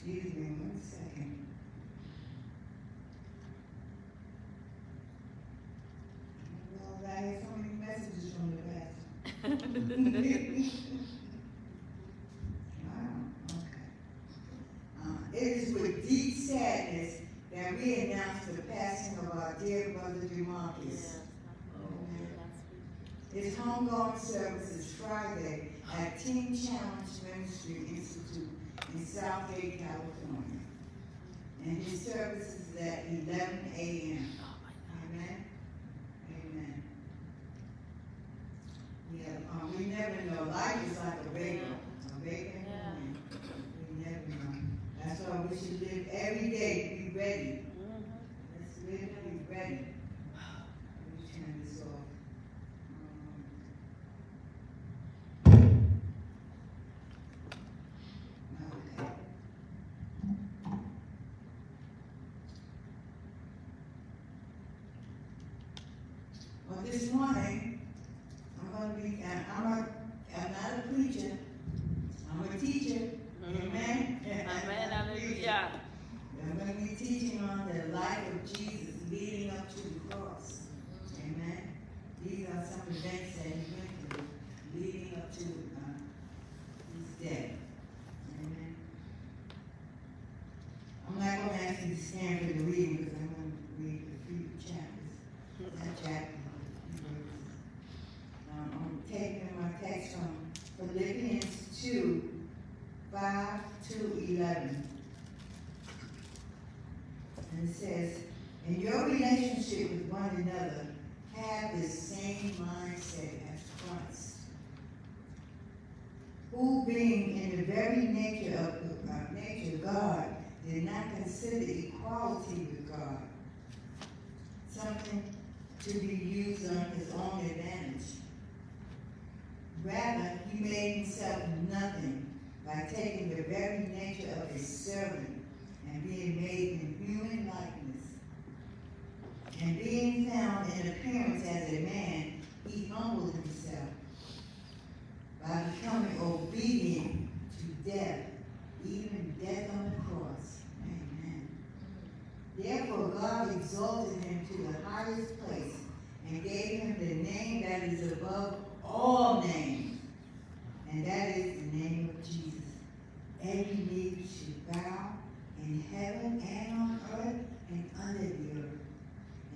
Excuse me 1 second. Well, I have so many messages from the pastor. Wow, okay. It is with deep sadness that we announce the passing of our dear brother Demarcus. His homegoing service is Friday at Teen Challenge Ministry Institute in Southgate, California. And his service is at 11 a.m. Amen? Amen. Yeah, we never know. Life is like a bagel. A bagel. We never know. That's why we should live every day, be ready. Let's live, be ready. Let me turn this off. Okay. Well, this morning, I'm not a preacher, I'm a teacher. Amen? Amen, hallelujah. I'm going to be teaching on the life of Jesus leading up to the cross. Amen? These are some events that he went through leading up to his death. Amen? I'm not going to ask you to stand for the reading because I'm going to read a few chapters. That chapter. I'm taking my text from Philippians 2, 5 to 11. And it says, in your relationship with one another, have the same mindset as Christ, who being in the very nature of God, did not consider equality with God something to be used on his own advantage. Rather, he made himself nothing by taking the very nature of a servant and being made in human likeness. And being found in appearance as a man, he humbled himself by becoming obedient to death, even death on the cross. Amen. Therefore, God exalted him to the highest place and gave him the name that is above all names, and that is the name of Jesus. Every knee should bow in heaven and on earth and under the earth,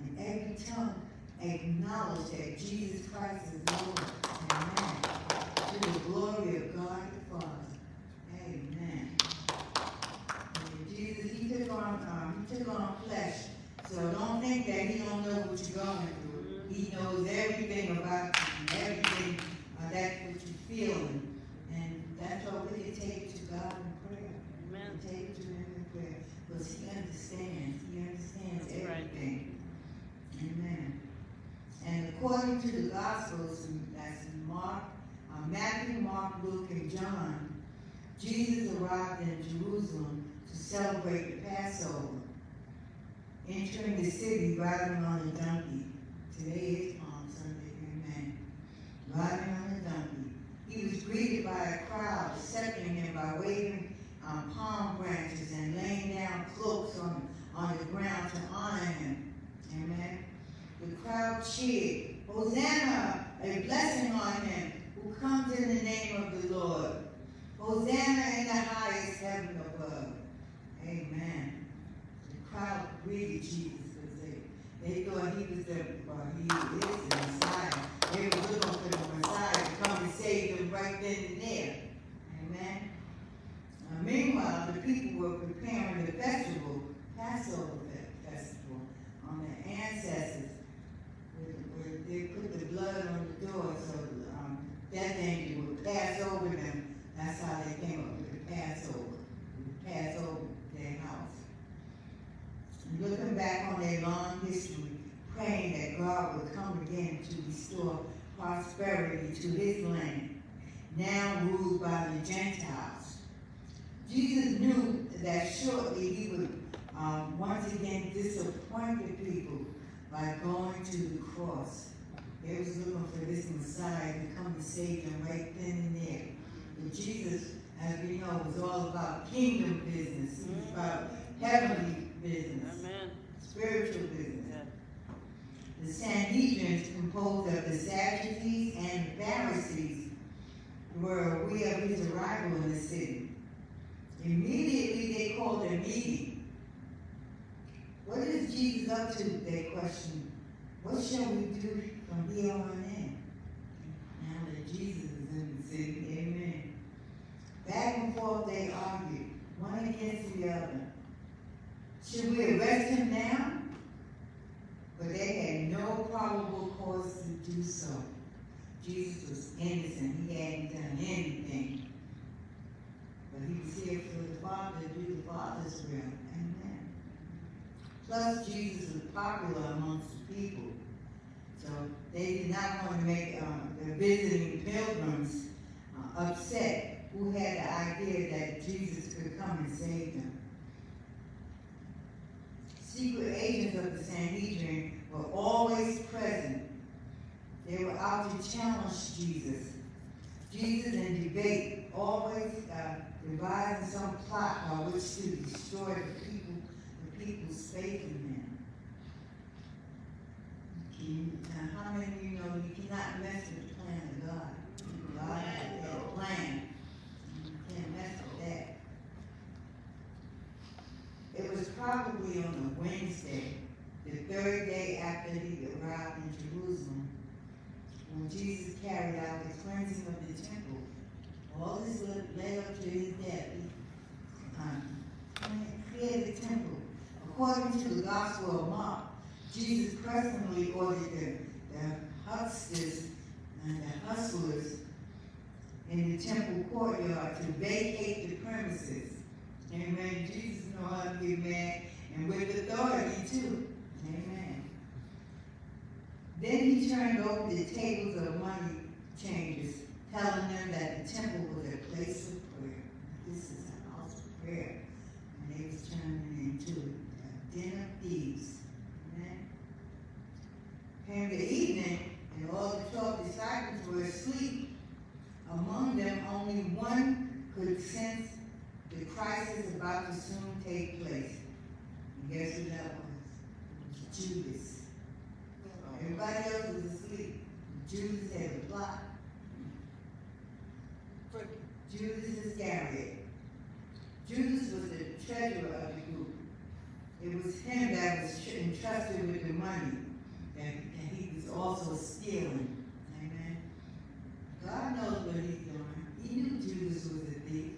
and every tongue acknowledge that Jesus Christ is Lord. Amen. To the glory of God the Father. Amen. And Jesus, he took on flesh. So don't think that he don't know what you're going through. He knows everything about you, everything that's what you're feeling. And that's what we can take to God in prayer. Amen. We take it to him in prayer. Because he understands. He understands everything. Right. Amen. And according to the Gospels, that's Matthew, Mark, Luke, and John, Jesus arrived in Jerusalem to celebrate the Passover, entering the city riding on a donkey. Today is Palm Sunday, amen. Riding on a donkey. He was greeted by a crowd, accepting him by waving palm branches and laying down cloaks on the ground to honor him. Amen. The crowd cheered, Hosanna, a blessing on him who comes in the name of the Lord. Hosanna in the highest heaven above. Amen. The crowd greeted Jesus because they thought he is the Messiah. They were looking for the Messiah to come and save them right then and there. Amen. Meanwhile, the people were preparing the festival, Passover festival, on their ancestors. Where they put the blood on the door so death angel would pass over them. That's how they came up with the Passover. Pass over their house. And looking back on their long history, praying that God would come again to restore prosperity to his land, now ruled by the Gentiles. Jesus knew that shortly he would once again disappoint the people by going to the cross. They was looking for this Messiah to come and save them right then and there. But Jesus, as we know, was all about kingdom business. It was about heavenly business. Amen. Spiritual business. Yeah. The Sanhedrin, composed of the Sadducees and the Pharisees, were aware of his arrival in the city. Immediately they called a meeting. What is Jesus up to? They questioned. What shall we do from here on in? Now that Jesus is in the city, amen. Back and forth they argued, one against the other. Should we arrest him now? But they had no probable cause to do so. Jesus was innocent. He hadn't done anything. But he was here for the Father to do the Father's will. Amen. Plus, Jesus was popular amongst the people. So they did not want to make the visiting pilgrims upset, who had the idea that Jesus could come and save them. Secret agents of the Sanhedrin were always present. They were out to challenge Jesus. Jesus in debate, always devising some plot by which to destroy the people's faith in him. How many of you know you cannot mess with the plan of God? God has that plan. You can't mess with that. It was probably on a Wednesday, the third day after he arrived in Jerusalem, when Jesus carried out the cleansing of the temple. All this led up to his death. He cleared the temple. According to the Gospel of Mark, Jesus personally ordered the hucksters and the hustlers in the temple courtyard to vacate the premises. Amen. Jesus knows how to get mad, and with authority too. Amen. Then he turned over the tables of money changers, telling them that the temple was a place of prayer. This is a house of prayer. And they was turning into a den of thieves. Amen. Came the evening, and all the 12 disciples were asleep. Among them, only one could sense the crisis about to soon take place. And guess who that was? It was Judas. Everybody else was asleep. Judas had a plot. Judas Iscariot. Judas was the treasurer of the group. It was him that was entrusted with the money, and he was also stealing. Amen. God knows what he's doing. He knew Judas was a thief,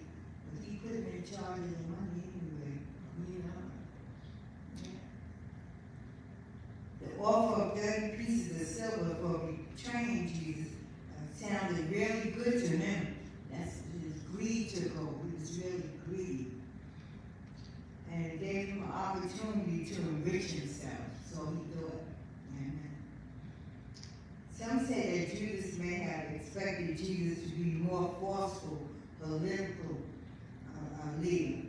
but he put him in charge of the money anyway. You know. Yeah. The offer of 30 pieces of silver for betraying Jesus sounded really good to him. That's his greed took over. He was really greedy. And it gave him an opportunity to enrich himself. So he thought. Amen. Some say that Judas may have expected Jesus to be more forceful, political leader,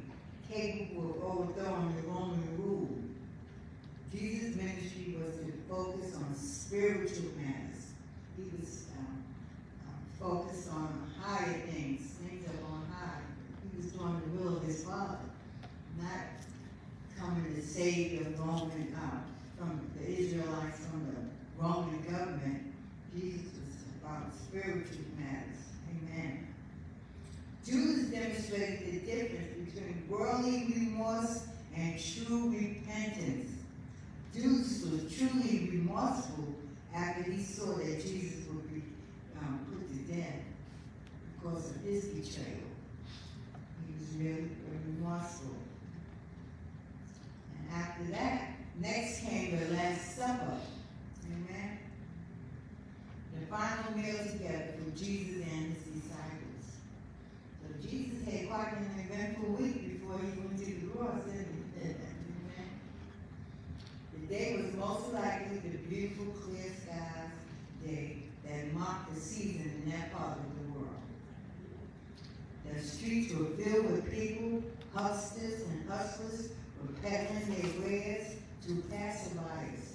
capable of overthrowing the Roman rule. Jesus' ministry was to focus on spiritual matters. He was focused on higher things up on high. He was doing the will of his Father, not coming to save the Roman, from the Israelites from the Roman government. Jesus was about spiritual matters. Amen. Judas demonstrated the difference between worldly remorse and true repentance. Judas was truly remorseful after he saw that Jesus would be put to death because of his betrayal. He was really remorseful. And after that, next came the Last Supper. Amen. The final meal together for Jesus and his disciples. So Jesus had quite an eventful week before he went to the cross, didn't he? Amen. The day was most likely the beautiful clear skies day that marked the season in that part of the world. The streets were filled with people, hucksters and hustlers were peddling their wares to passerbys.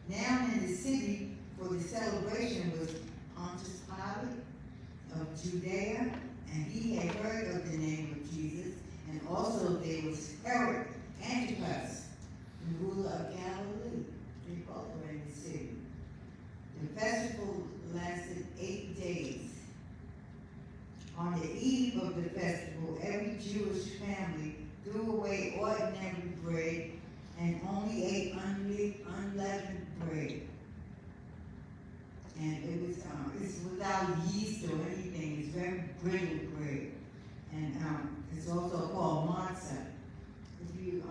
Now in the city for the celebration was Pontius Pilate of Judea, And he had heard of the name of Jesus, and also there was Herod Antipas, the ruler of Galilee. They both were in the city. The festival lasted 8 days. On the eve of the festival, every Jewish family threw away ordinary bread and only ate unleavened bread. And it's without yeast or anything. It's very brittle bread. And it's also called matzah. If you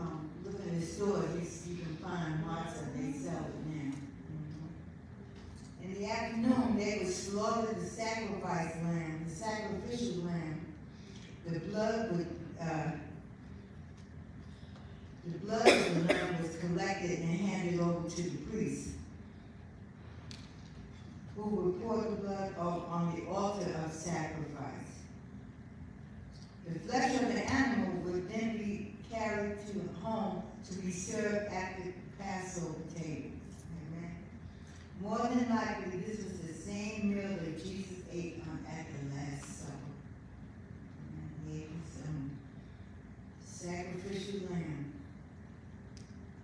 look in the stores, you can find matzah. They sell it now. In the afternoon, they would slaughter the sacrifice lamb, the sacrificial lamb. The blood of the lamb was collected and handed over to the priest, who would pour the blood on the altar of sacrifice. The flesh of the animal would then be carried to home to be served at the Passover table. Amen. More than likely, this was the same meal that Jesus ate at the Last Supper. And he ate some sacrificial lamb.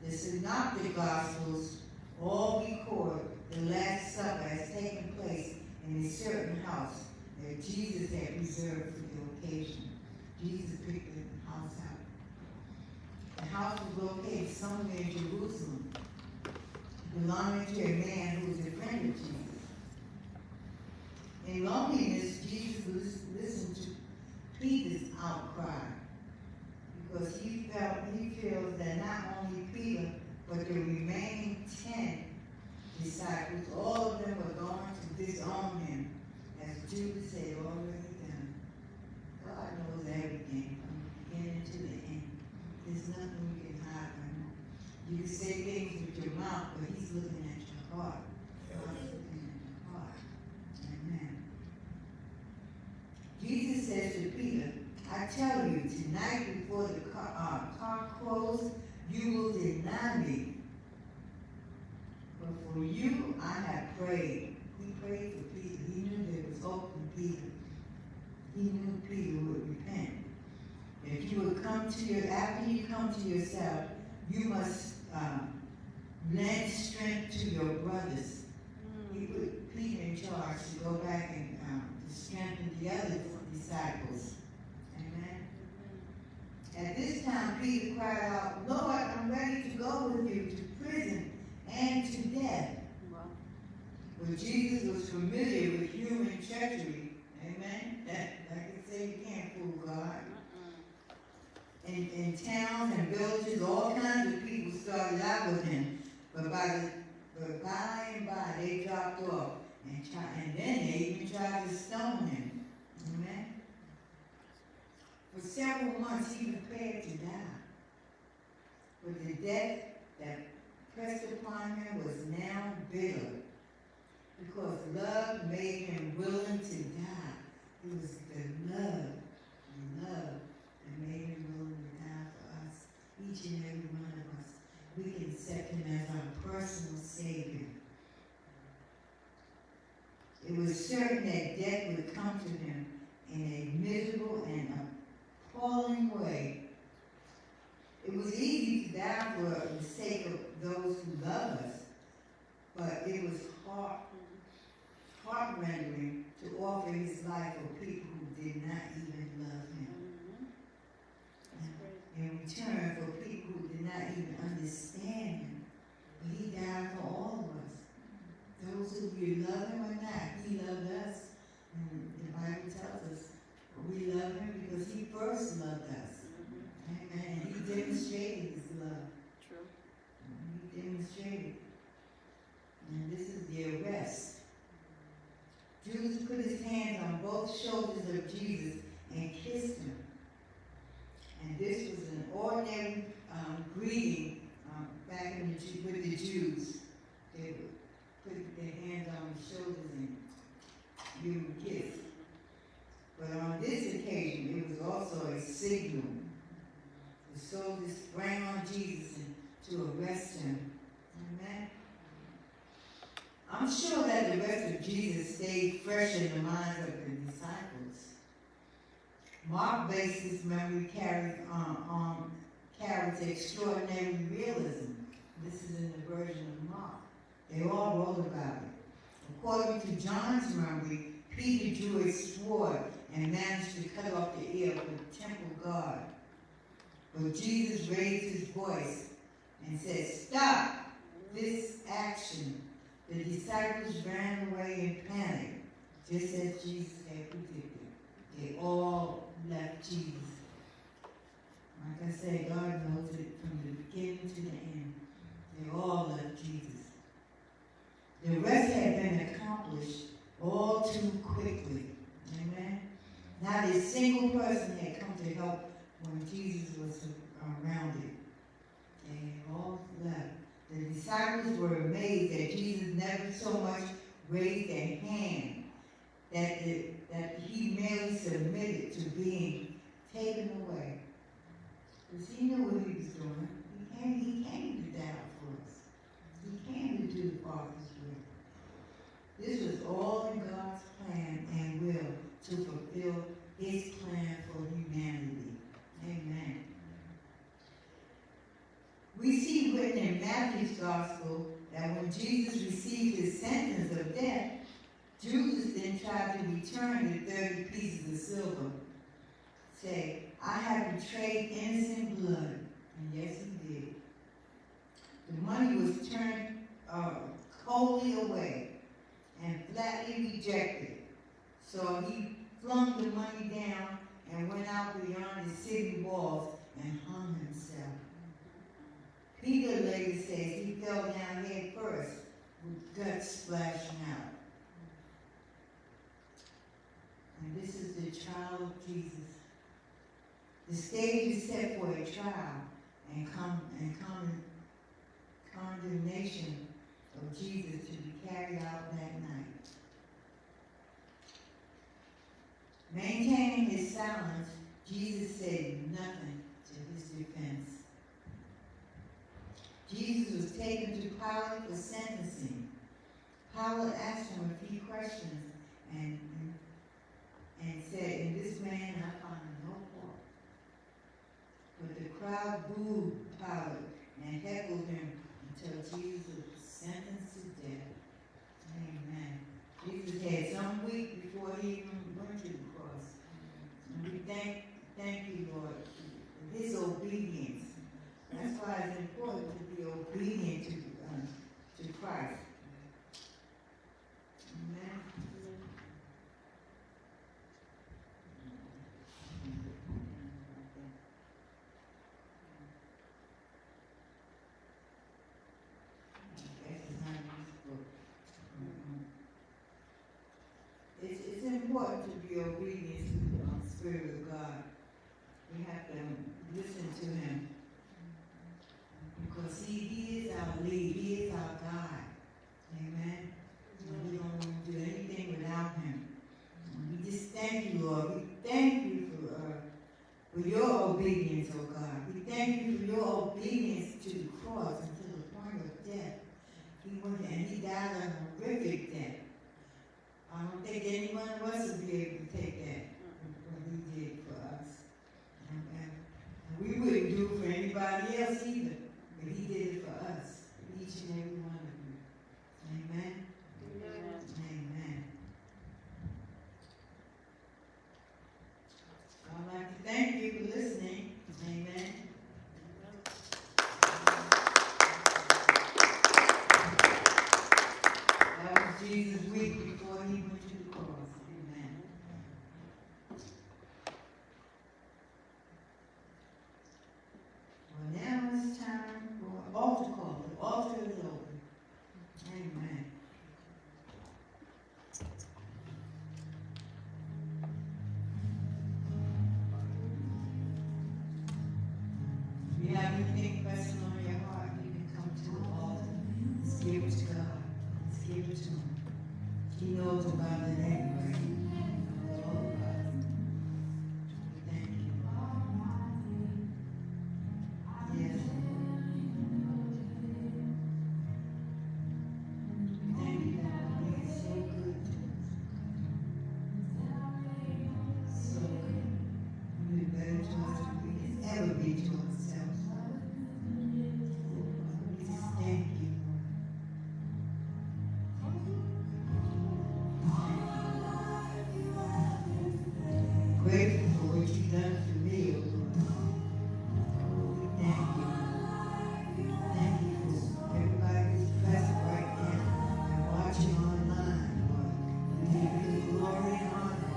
The Synoptic Gospels all record the Last Supper as taking place in a certain house that Jesus had reserved for the occasion. Jesus picked the house out. The house was located somewhere in Jerusalem, belonging to a man who was a friend of Jesus. In loneliness, Jesus listened to Peter's outcry, because he feels that not only Peter, but the remaining 10 disciples, all of them were going to disown him, as Judas had already done. God knows everything from the beginning to the end. There's nothing you can hide from him. You can say things with your mouth, but he's looking at your heart. God's looking at your heart. Amen. Jesus says to Peter, I tell you, tonight before the cock crows, you will deny me. But for you, I have prayed. He prayed for Peter. He knew there was hope in Peter. He knew Peter would repent. If you would after you come to yourself, you must lend strength to your brothers. He put Peter in charge to go back and to strengthen the other disciples. Amen. At this time, Peter cried out, Lord, I'm ready to go with you to prison and to death. Wow. But Jesus was familiar with human treachery. Amen. Like I say, you can't fool God. In towns and villages, all kinds of people started out with him. But by and by, they dropped off. And then they even tried to stone him. Amen. For several months, he prepared to die. But the death that pressed upon him was now bitter, because love made him willing to die. It was the love that made him willing to die for us, each and every one of us. We can accept him as our personal Savior. It was certain that death would come to him in a miserable and appalling way. It was easy to die for the sake of those who love us, but it was heart-rending to offer his life for people who did not even love him. In return, for people who did not even understand him, but he died for all of us. Those who you love him or not, he loved us. And the Bible tells us we love him because he first loved us. Amen. He demonstrated his love. True. He demonstrated. And this is the arrest. Judas put his hands on both shoulders of Jesus and kissed him. And this was an ordinary greeting back with the Jews. They would put their hands on the shoulders and give him a kiss. But on this occasion, it was also a signal. The soldiers sprang on Jesus to arrest him. Amen. I'm sure that the rest of Jesus stayed fresh in the minds of the disciples. Mark bases memory carries extraordinary realism. This is in the version of Mark. They all wrote about it. According to John's memory, Peter drew a sword and managed to cut off the ear of the temple guard. But Jesus raised his voice and said, "Stop this action." The disciples ran away in panic, just as Jesus had predicted. They all left Jesus. Like I said, God knows it from the beginning to the end. They all left Jesus. The rest had been accomplished all too quickly. Amen? Not a single person had come to help when Jesus was surrounded. They all left. The disciples were amazed that Jesus never so much raised a hand, that he merely submitted to being taken away. Because he knew what he was doing. He came to die for us. He came to do the Father's will. This was all in God's plan and will to fulfill his plan for humanity. Amen. We see written in Matthew's gospel that when Jesus received his sentence of death, Judas then tried to return the 30 pieces of silver. Say, "I have betrayed innocent blood." And yes, he did. The money was turned coldly away and flatly rejected. So he flung the money down and went out beyond the city walls and hung himself. Peter later says he fell down head first with guts splashing out. And this is the trial of Jesus. The stage is set for a trial and condemnation of Jesus to be carried out that night. Maintaining his silence, Jesus said nothing to his defense. Jesus was taken to Pilate for sentencing. Pilate asked him a few questions and said, "In this man I find no fault." But the crowd booed Pilate and heckled him until Jesus was sentenced to death. Amen. Jesus had some week before he even went to the cross. And we thank you, Lord, for his obedience. That's why it's important to be obedient to Christ. Amen. It's important to be obedient to the Spirit of God. We have to listen to him. Because he is our lead. He is our God. Amen. And we don't want to do anything without him. And we just thank you, Lord. We thank you for your obedience, oh God. We thank you for your obedience to the cross and to the point of death. He went and he died a horrific death. I don't think any one of us would be able to take that, what he did for us. And we wouldn't do it for anybody else either. But he did it for us, each and every one of you. Amen? Amen. Amen. I'd like to thank you for listening. Amen. That was Jesus' week before he went to the cross. Amen. Well, now it's time for altar call. The altar is open. Amen. If you have anything pressing on your heart, you can come to the altar. Let's give it to God. Let's give it to him. He knows about it anyway. He knows all about it. Thank you. Yes. Thank you, God, for being so good to us. So good. grateful for what you've done for me, oh Lord. Thank you. Thank you for everybody who's present right now and watching online, Lord. We give you the glory and honor,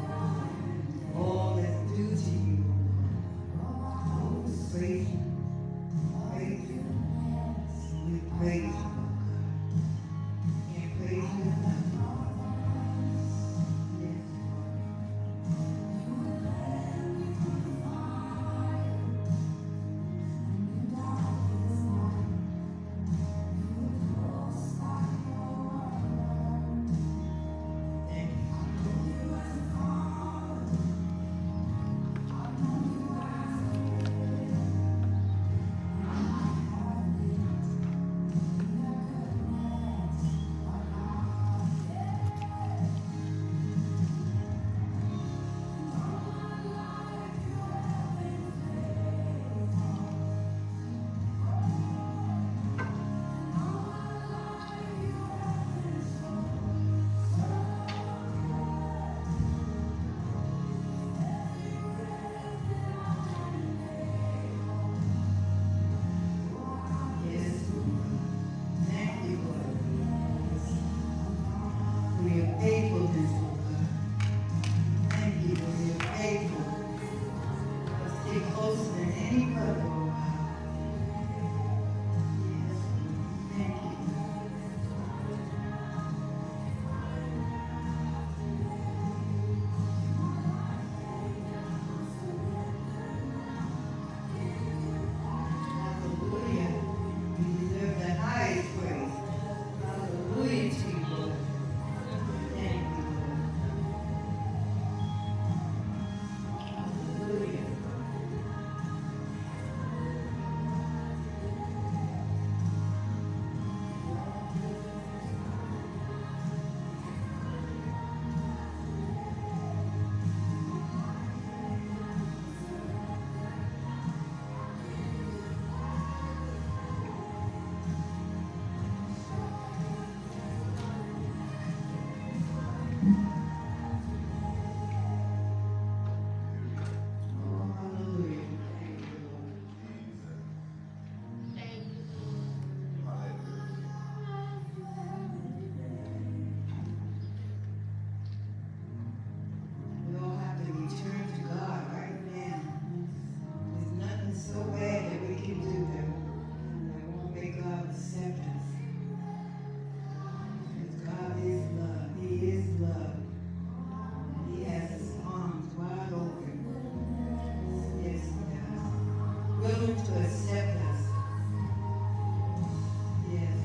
all that's due to you, Lord. We praise you. Praise you. We praise you. Can't praise you enough. Yes. Thank you. Yes, Lord. Thank you, Lord, for your faithfulness, oh God. Thank you for your faithfulness. Stick closer than any brother, oh God. Yes, Lord. Thank you. Hallelujah. You deserve the highest praise. Hallelujah to you, Lord. Thank you, Lord. Hallelujah. Oh, hallelujah. Thank you, Lord. We all have to return to God right now. There's nothing so bad that we can do that won't make God accept us. Because God is love. He is love. He has his arms wide open. Yes, he does. Willing to accept us. Yes.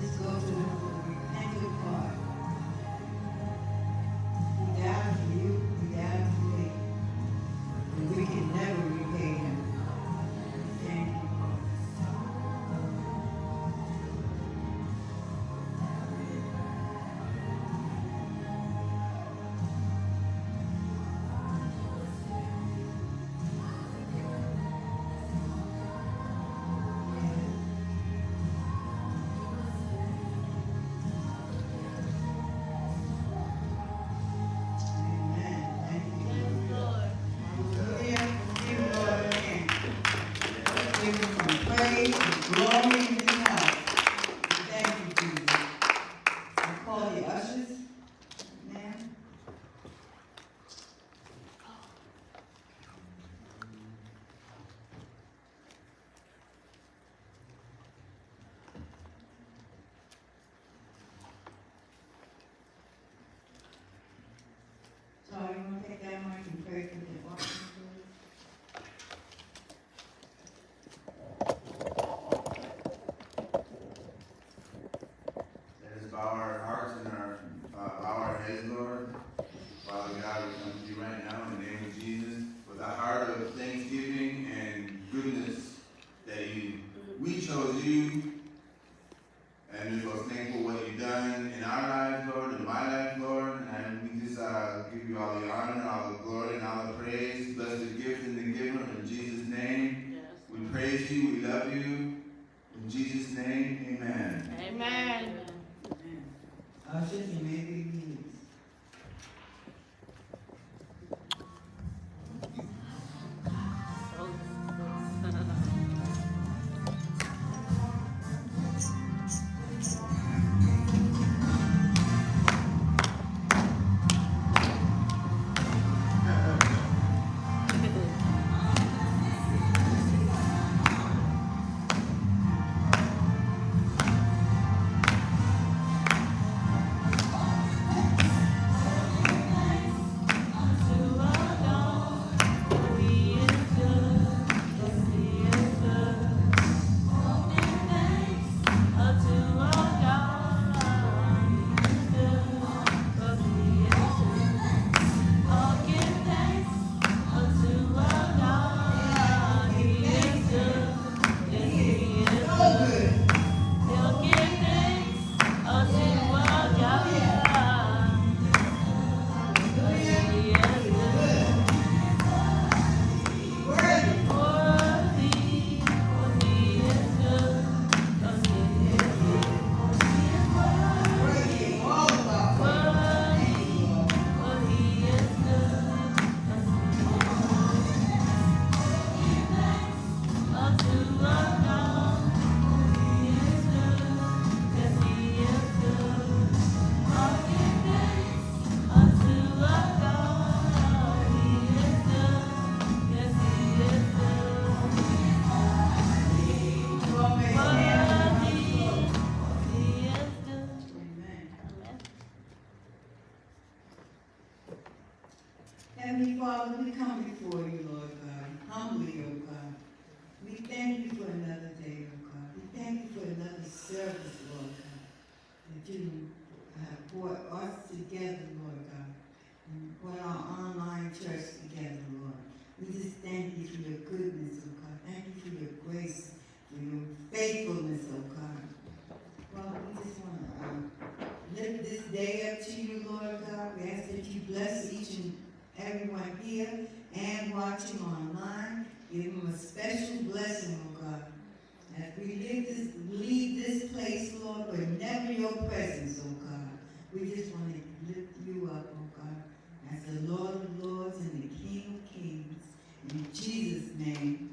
Just go to the repentant part. He died for you. He died for me. And we can never repay him. Thank you. Amen. Thank you. Hallelujah. Give the Lord a hand. Give him some praise and glory in his house. Thank you, Jesus. I call the ushers, ma'am. So you want to take that mic and pray for the offering, please? Let us bow our hearts and bow our heads, Lord. Father God, we come to you right now in the name of Jesus with a heart of thanksgiving and goodness that we chose you, and we're so thankful for what you've done in our lives, Lord, in my life, Lord, and we just give you all the honor, all the glory, and all the praise. Bless the gift and the giver in Jesus' name. Yes. We praise you, we love you. In Jesus' name, amen. Amen. Ushers, you may be released. Heavenly Father, we come before you, Lord God, humbly, oh God. We thank you for another day, oh God. We thank you for another service, Lord God, that you have brought us together, Lord God, and brought our online church together, Lord. We just thank you for your goodness, oh God. Thank you for your grace, for your faithfulness, oh God. Well, we just want to lift this day up to you, Lord God. We ask that you bless each and everyone here and watching online. Give them a special blessing, oh God. As we leave this place, Lord, but never your presence, oh God. We just want to lift you up, oh God, as the Lord of Lords and the King of Kings. In Jesus' name,